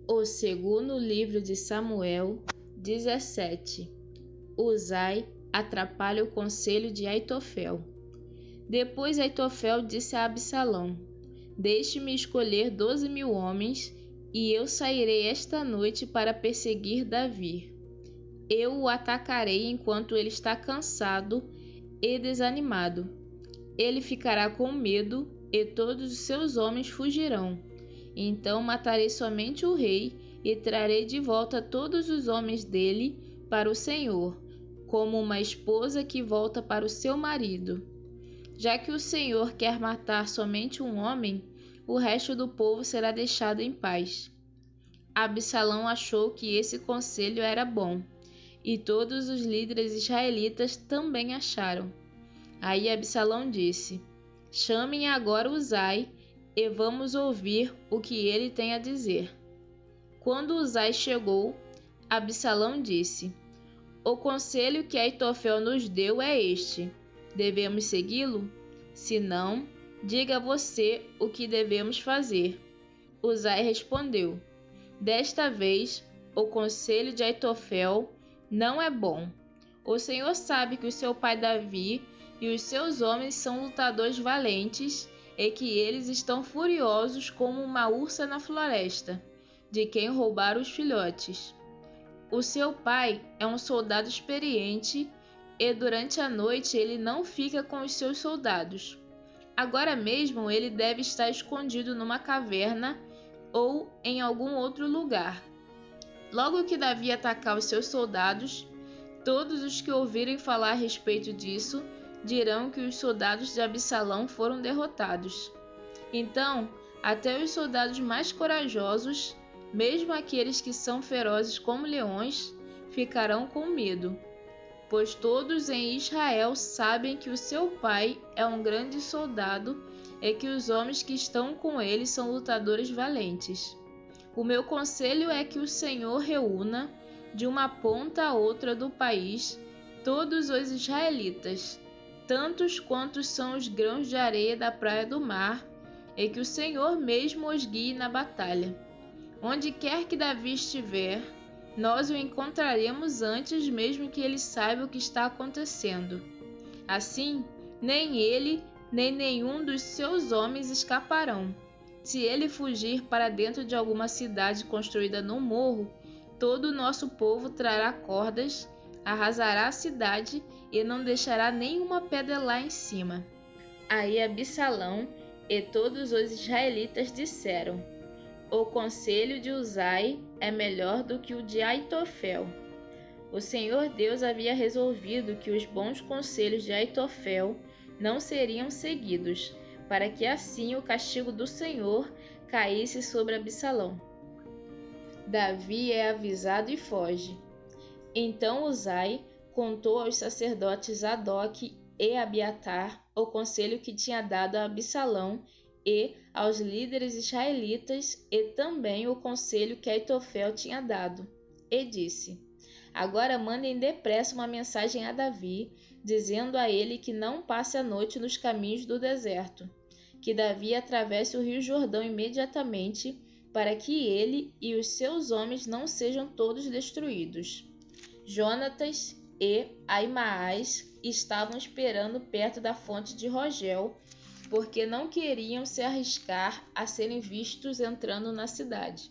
O segundo livro de Samuel 17. Uzai atrapalha o conselho de Aitofel. Depois Aitofel disse a Absalão: Deixe-me escolher 12.000 homens, e eu sairei esta noite para perseguir Davi. Eu o atacarei enquanto ele está cansado e desanimado. Ele ficará com medo e todos os seus homens fugirão. Então matarei somente o rei e trarei de volta todos os homens dele para o Senhor, como uma esposa que volta para o seu marido. Já que o Senhor quer matar somente um homem, o resto do povo será deixado em paz. Absalão achou que esse conselho era bom, e todos os líderes israelitas também acharam. Aí Absalão disse: Chamem agora Uzai e vamos ouvir o que ele tem a dizer. Quando Uzai chegou, Absalão disse: O conselho que Aitofel nos deu é este: devemos segui-lo? Se não, diga você o que devemos fazer. Uzai respondeu: Desta vez, o conselho de Aitofel não é bom. O Senhor sabe que o seu pai Davi e os seus homens são lutadores valentes e que eles estão furiosos como uma ursa na floresta, de quem roubaram os filhotes. O seu pai é um soldado experiente e durante a noite ele não fica com os seus soldados. Agora mesmo ele deve estar escondido numa caverna ou em algum outro lugar. Logo que Davi atacar os seus soldados, todos os que ouvirem falar a respeito disso dirão que os soldados de Absalão foram derrotados. Então, até os soldados mais corajosos, mesmo aqueles que são ferozes como leões, ficarão com medo, pois todos em Israel sabem que o seu pai é um grande soldado e que os homens que estão com ele são lutadores valentes. O meu conselho é que o Senhor reúna, de uma ponta a outra do país, todos os israelitas, tantos quantos são os grãos de areia da praia do mar, e que o Senhor mesmo os guie na batalha. Onde quer que Davi estiver, nós o encontraremos antes mesmo que ele saiba o que está acontecendo. Assim, nem ele, nem nenhum dos seus homens escaparão. Se ele fugir para dentro de alguma cidade construída no morro, todo o nosso povo trará cordas, arrasará a cidade e não deixará nenhuma pedra lá em cima. Aí Absalão e todos os israelitas disseram: O conselho de Uzai é melhor do que o de Aitofel. O Senhor Deus havia resolvido que os bons conselhos de Aitofel não seriam seguidos, para que assim o castigo do Senhor caísse sobre Absalão. Davi é avisado e foge. Então Uzai contou aos sacerdotes Zadoc e Abiatar o conselho que tinha dado a Absalão e aos líderes israelitas e também o conselho que Aitofel tinha dado. E disse: Agora mandem depressa uma mensagem a Davi, dizendo a ele que não passe a noite nos caminhos do deserto, que Davi atravesse o rio Jordão imediatamente, para que ele e os seus homens não sejam todos destruídos. Jonatas e Aimaas estavam esperando perto da fonte de Rogel, porque não queriam se arriscar a serem vistos entrando na cidade.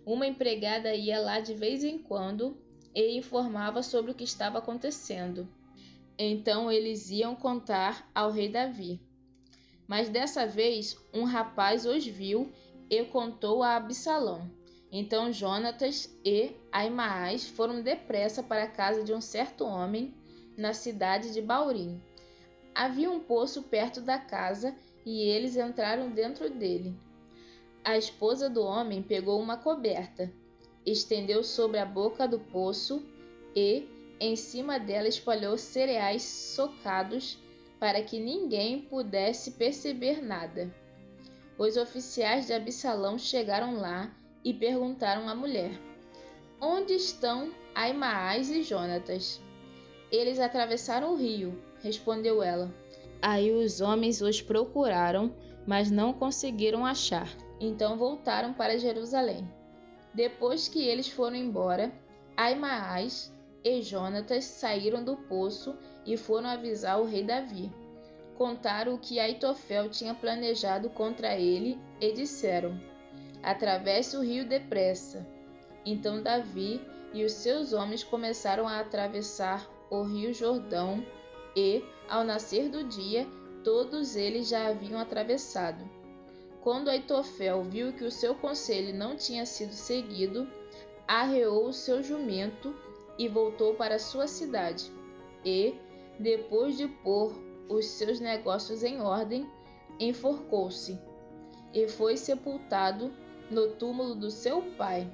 Uma empregada ia lá de vez em quando e informava sobre o que estava acontecendo. Então eles iam contar ao rei Davi. Mas dessa vez um rapaz os viu e contou a Absalão. Então Jonatas e Aimaas foram depressa para a casa de um certo homem na cidade de Baurim. Havia um poço perto da casa e eles entraram dentro dele. A esposa do homem pegou uma coberta, estendeu sobre a boca do poço e, em cima dela, espalhou cereais socados para que ninguém pudesse perceber nada. Os oficiais de Absalão chegaram lá e perguntaram à mulher: Onde estão Aimaas e Jonatas? Eles atravessaram o rio, respondeu ela. Aí os homens os procuraram, mas não conseguiram achar. Então voltaram para Jerusalém. Depois que eles foram embora, Aimaas e Jonatas saíram do poço e foram avisar o rei Davi. Contaram o que Aitofel tinha planejado contra ele e disseram: atravesse o rio depressa. Então Davi e os seus homens começaram a atravessar o rio Jordão e, ao nascer do dia, todos eles já haviam atravessado. Quando Aitofel viu que o seu conselho não tinha sido seguido, arreou o seu jumento e voltou para sua cidade. E, depois de pôr os seus negócios em ordem, enforcou-se e foi sepultado no túmulo do seu pai.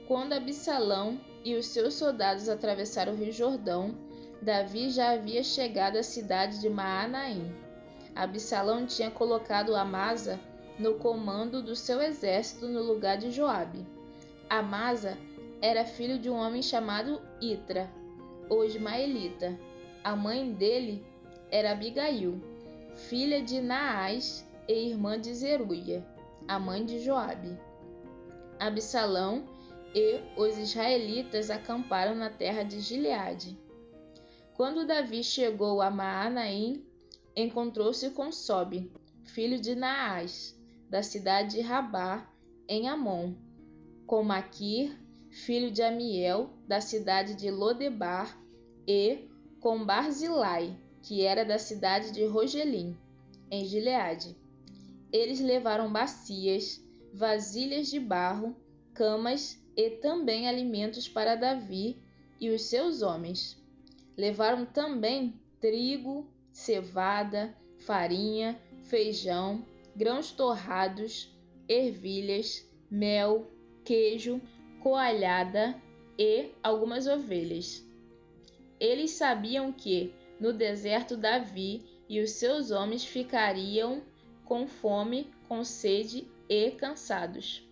Quando Absalão e os seus soldados atravessaram o rio Jordão, Davi já havia chegado à cidade de Maanaim. Absalão tinha colocado Amasa no comando do seu exército no lugar de Joabe. Amasa era filho de um homem chamado Itra, o ismaelita. A mãe dele era Abigail, filha de Naás e irmã de Zeruia, a mãe de Joabe. Absalão e os israelitas acamparam na terra de Gileade. Quando Davi chegou a Maanaim, encontrou-se com Sobe, filho de Naás, da cidade de Rabá, em Amon, com Maquir, filho de Amiel, da cidade de Lodebar, e com Barzilai, que era da cidade de Rogelim, em Gileade. Eles levaram bacias, vasilhas de barro, camas e também alimentos para Davi e os seus homens. Levaram também trigo, cevada, farinha, feijão, grãos torrados, ervilhas, mel, queijo, coalhada e algumas ovelhas. Eles sabiam que, no deserto, Davi e os seus homens ficariam com fome, com sede e cansados.